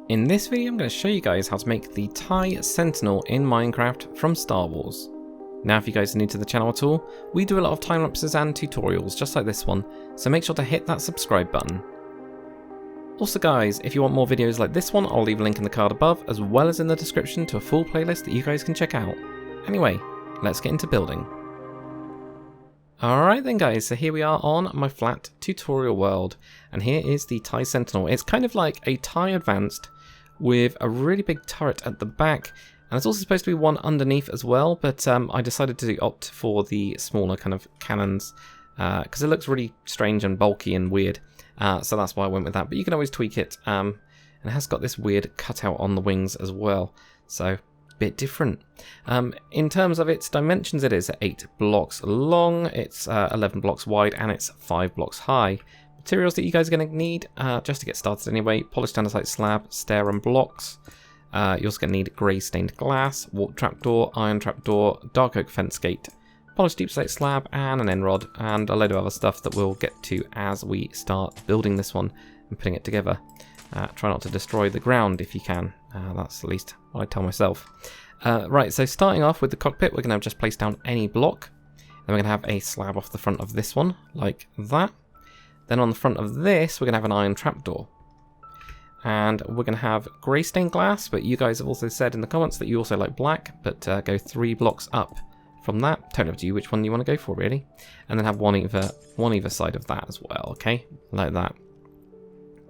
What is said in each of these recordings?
In this video I'm going to show you guys how to make the TIE Sentinel in Minecraft from Star Wars. Now if you guys are new to the channel at all, we do a lot of time lapses and tutorials just like this one, so make sure to hit that subscribe button. Also guys, if you want more videos like this one, I'll leave a link in the card above as well as in the description to a full playlist that you guys can check out. Anyway, let's get into building. Alright then guys, so here we are on my flat tutorial world, and here is the TIE Sentinel. It's kind of like a TIE Advanced with a really big turret at the back, and there's also supposed to be one underneath as well, but I decided to opt for the smaller kind of cannons because it looks really strange and bulky and weird, so that's why I went with that. But you can always tweak it, and it has got this weird cutout on the wings as well, so a bit different. In terms of its dimensions, it is 8 blocks long, it's 11 blocks wide, and it's 5 blocks high. Materials that you guys are going to need, just to get started anyway: polished andesite slab, stair and blocks. You're also going to need grey stained glass, warp trapdoor, iron trapdoor, dark oak fence gate, polished deep slate slab, and an end rod, and a load of other stuff that we'll get to as we start building this one and putting it together. Try not to destroy the ground if you can. That's at least what I tell myself. Right, so starting off with the cockpit, we're going to have just place down any block. Then we're going to have a slab off the front of this one, like that. Then on the front of this, we're going to have an iron trapdoor. And we're going to have grey stained glass, but you guys have also said in the comments that you also like black, but go 3 blocks up from that. Totally up to you which one you want to go for, really. And then have one either side of that as well, okay? Like that.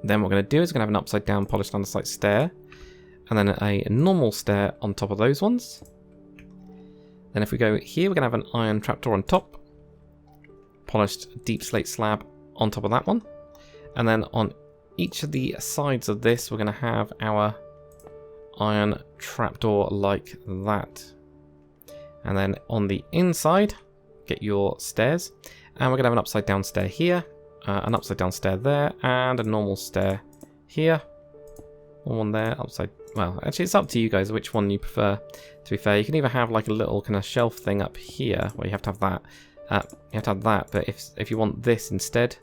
Then what we're going to do is we're going to have an upside down polished andesite stair, and then a normal stair on top of those ones. Then if we go here, we're going to have an iron trapdoor on top, polished deep slate slab on top of that one, and then on each of the sides of this we're going to have our iron trapdoor like that. And then on the inside, get your stairs, and we're going to have an upside down stair here, an upside down stair there, and a normal stair here, one there, upside. Well, actually it's up to you guys which one you prefer, to be fair. You can either have like a little kind of shelf thing up here where you have to have that. You have to have that, but if you want this instead,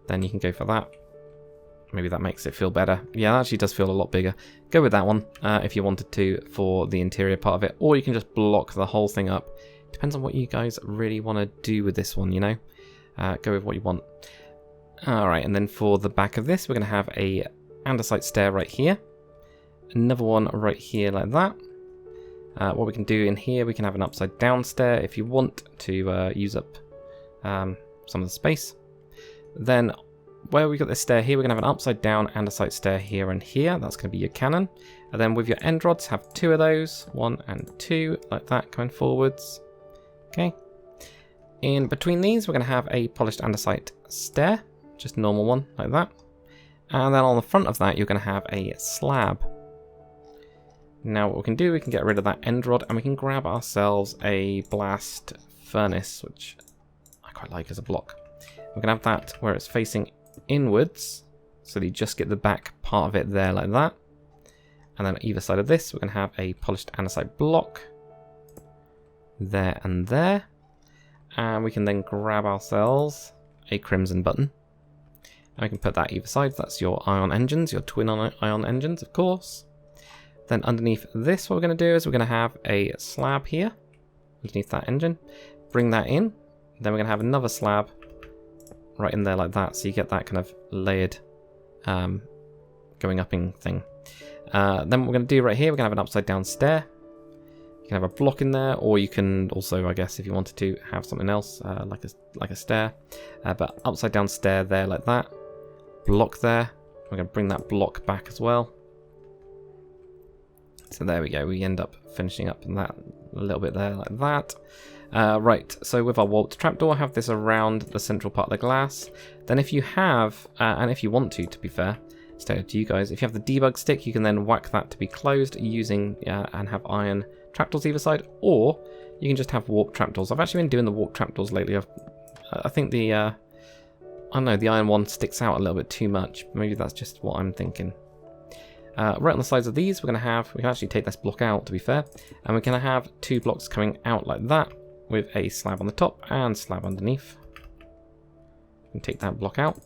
then you can go for that. Maybe that makes it feel better. Yeah, that actually does feel a lot bigger. Go with that one if you wanted to for the interior part of it, or you can just block the whole thing up. Depends on what you guys really want to do with this one, you know. Go with what you want. Alright, and then for the back of this, we're going to have a andesite stair right here. Another one right here like that. What we can do in here, we can have an upside down stair if you want to use up some of the space. Then where we got this stair here, we're going to have an upside down andesite stair here and here. That's going to be your cannon. And then with your end rods, have 2 of those, 1 and 2, like that, going forwards. Okay. In between these, we're going to have a polished andesite stair, just a normal one, like that. And then on the front of that, you're going to have a slab. Now what we can do, we can get rid of that end rod, and we can grab ourselves a blast furnace, which I quite like as a block. We're going to have that where it's facing inwards, so that you just get the back part of it there like that. And then either side of this, we're going to have a polished andesite block there and there. And we can then grab ourselves a crimson button. And we can put that either side. That's your ion engines, your twin ion engines, of course. Then underneath this, what we're going to do is we're going to have a slab here, underneath that engine. Bring that in. Then we're going to have another slab right in there like that, so you get that kind of layered going upping thing. Then what we're going to do right here, we're going to have an upside down stair. You can have a block in there, or you can also, I guess, if you wanted to, have something else like a stair. But upside down stair there like that. Block there. We're going to bring that block back as well. So there we go, we end up finishing up that a little bit there like that. Right, so with our warped trapdoor, have this around the central part of the glass. Then if you have, and if you want to be fair, it's totally up to you guys, if you have the debug stick, you can then whack that to be closed using, and have iron trapdoors either side, or you can just have warped trapdoors. I've actually been doing the warped trapdoors lately. I think the, I don't know, the iron one sticks out a little bit too much. Maybe that's just what I'm thinking. Right on the sides of these, we can actually take this block out, to be fair, and we're going to have 2 blocks coming out like that, with a slab on the top and slab underneath. We can take that block out,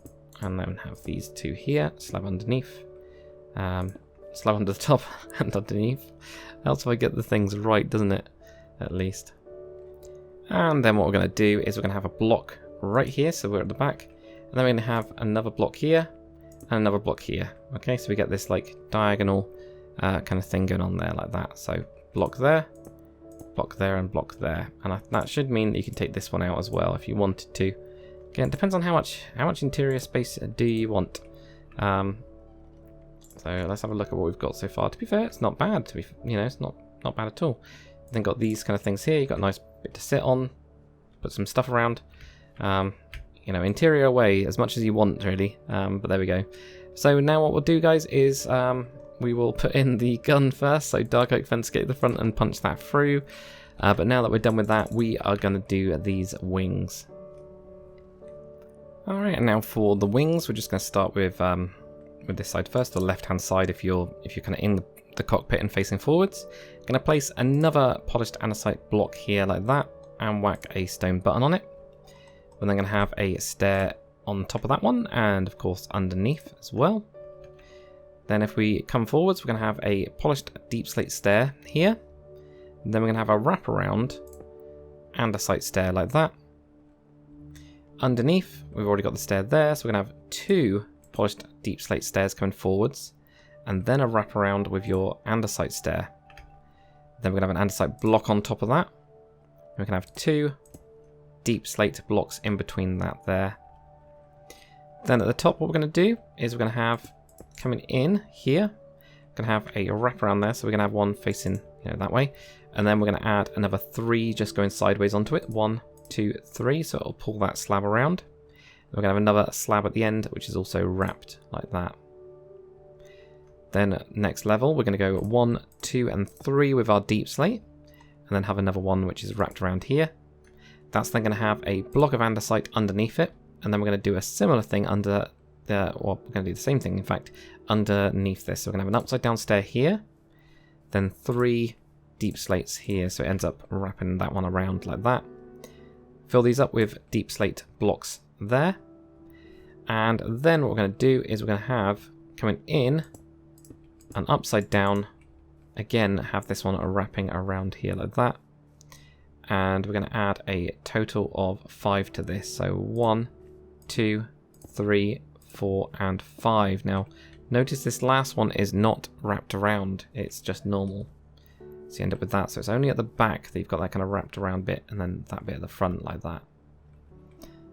and then have these 2 here, slab underneath. slab under the top and underneath. Helps if I get the things right, doesn't it? At least. And then what we're going to do is we're going to have a block right here, so we're at the back. And then we're going to have another block here and another block here. Okay, so we get this like diagonal kind of thing going on there like that. So block there, and block there. And that should mean that you can take this one out as well if you wanted to. Again, it depends on how much interior space do you want. So let's have a look at what we've got so far. To be fair, it's not bad. It's not bad at all. Then got these kind of things here. You've got a nice bit to sit on, put some stuff around. Interior away as much as you want, really. But there we go. So now what we'll do, guys, is we will put in the gun first. So Dark Oak Fence, get to the front and punch that through. But now that we're done with that, we are going to do these wings. All right, and now for the wings, we're just going to start with this side first, the left-hand side. If you're kind of in the cockpit and facing forwards, going to place another polished andesite block here like that, and whack a stone button on it. We're then going to have a stair on top of that one, and of course underneath as well. Then if we come forwards, we're going to have a polished deep slate stair here. Then we're going to have a wraparound andesite stair like that. Underneath, we've already got the stair there, so we're going to have two polished deep slate stairs coming forwards, and then a wraparound with your andesite stair. Then we're going to have an andesite block on top of that. We can have two deep slate blocks in between that there. Then at the top, what we're going to do is we're going to have coming in here, we're going to have a wraparound there, so we're going to have one facing that way, and then we're going to add another three just going sideways onto it. 1, 2, 3, so it'll pull that slab around. We're going to have another slab at the end, which is also wrapped like that. Then next level, we're going to go 1, 2, and 3 with our deep slate, and then have another one which is wrapped around here. That's then going to have a block of andesite underneath it, and then we're going to do a similar thing under the, we're going to do the same thing, in fact, underneath this. So we're going to have an upside down stair here, then 3 deep slates here, so it ends up wrapping that one around like that. Fill these up with deep slate blocks there, and then what we're going to do is we're going to have coming in an upside down, again have this one wrapping around here like that, and we're going to add a total of 5 to this. So 1, 2, 3, 4, and 5. Now notice this last one is not wrapped around, it's just normal, so you end up with that. So it's only at the back that you've got that kind of wrapped around bit, and then that bit at the front like that.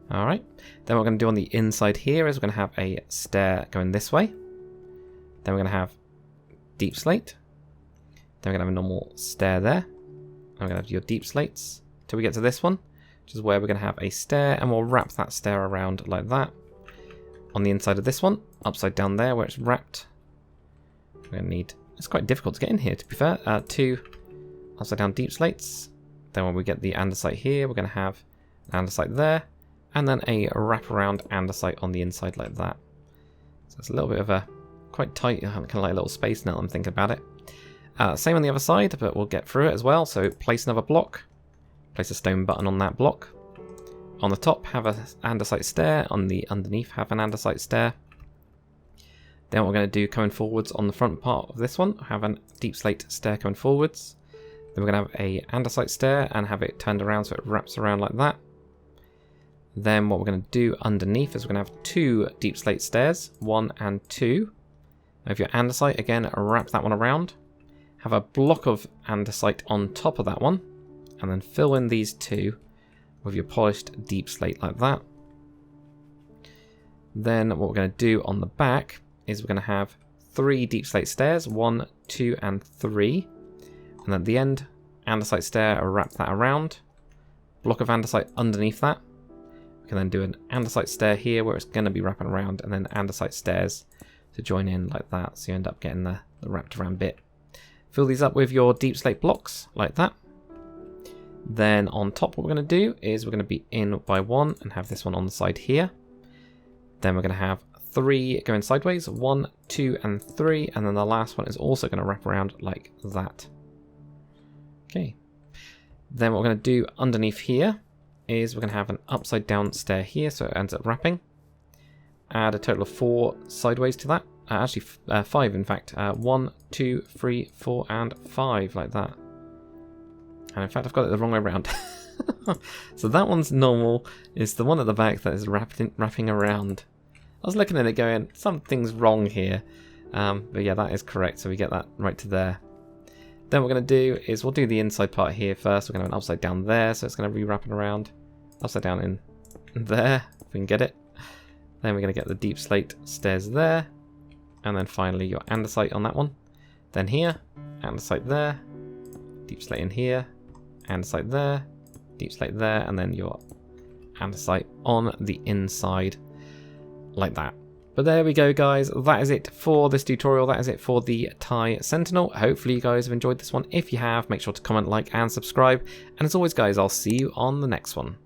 Alright, then what we're going to do on the inside here is we're going to have a stair going this way, then we're going to have deep slate, then we're going to have a normal stair there, and we're going to have your deep slates till we get to this one, which is where we're going to have a stair, and we'll wrap that stair around like that. On the inside of this one, upside down there where it's wrapped, we're going to need, it's quite difficult to get in here to be fair, 2 upside down deep slates. Then when we get the andesite here, we're going to have an andesite there, and then a wraparound andesite on the inside like that. So it's a little bit of a quite tight, kind of like a little space now I'm thinking about it. Same on the other side, but we'll get through it as well. So place another block, place a stone button on that block. On the top, have an andesite stair. On the underneath, have an andesite stair. Then what we're going to do coming forwards on the front part of this one, have a deep slate stair coming forwards. Then we're going to have a andesite stair and have it turned around so it wraps around like that. Then what we're going to do underneath is we're going to have 2 deep slate stairs, 1 and 2. With your andesite, again, wrap that one around. Have a block of andesite on top of that one, and then fill in these 2 with your polished deep slate like that. Then what we're going to do on the back is we're going to have 3 deep slate stairs, 1, 2, and 3. And at the end, andesite stair, wrap that around. Block of andesite underneath that. We can then do an andesite stair here where it's going to be wrapping around, and then andesite stairs to join in like that. So you end up getting the wrapped around bit. Fill these up with your deep slate blocks like that. Then on top, what we're going to do is we're going to be in by 1 and have this one on the side here. Then we're going to have 3 going sideways, 1, 2, and 3, and then the last one is also going to wrap around like that. Okay. Then what we're going to do underneath here is we're going to have an upside down stair here, so it ends up wrapping. Add a total of 4 sideways to that, actually 5 in fact. 1, 2, 3, 4 and 5 like that. And in fact I've got it the wrong way around. So that one's normal. It's the one at the back that is wrapping around. I was looking at it going, something's wrong here. But yeah, that is correct. So we get that right to there. Then what we're going to do is we'll do the inside part here first. We're going to have an upside down there. So it's going to be wrapping around. Upside down in there, if we can get it. Then we're going to get the deep slate stairs there. And then finally your andesite on that one. Then here, andesite there. Deep slate in here. Andesite there. Deep slate there. And then your andesite on the inside. Like that. But there we go, guys. That is it for this tutorial. That is it for the TIE Sentinel. Hopefully you guys have enjoyed this one. If you have, make sure to comment, like, and subscribe. And as always, guys, I'll see you on the next one.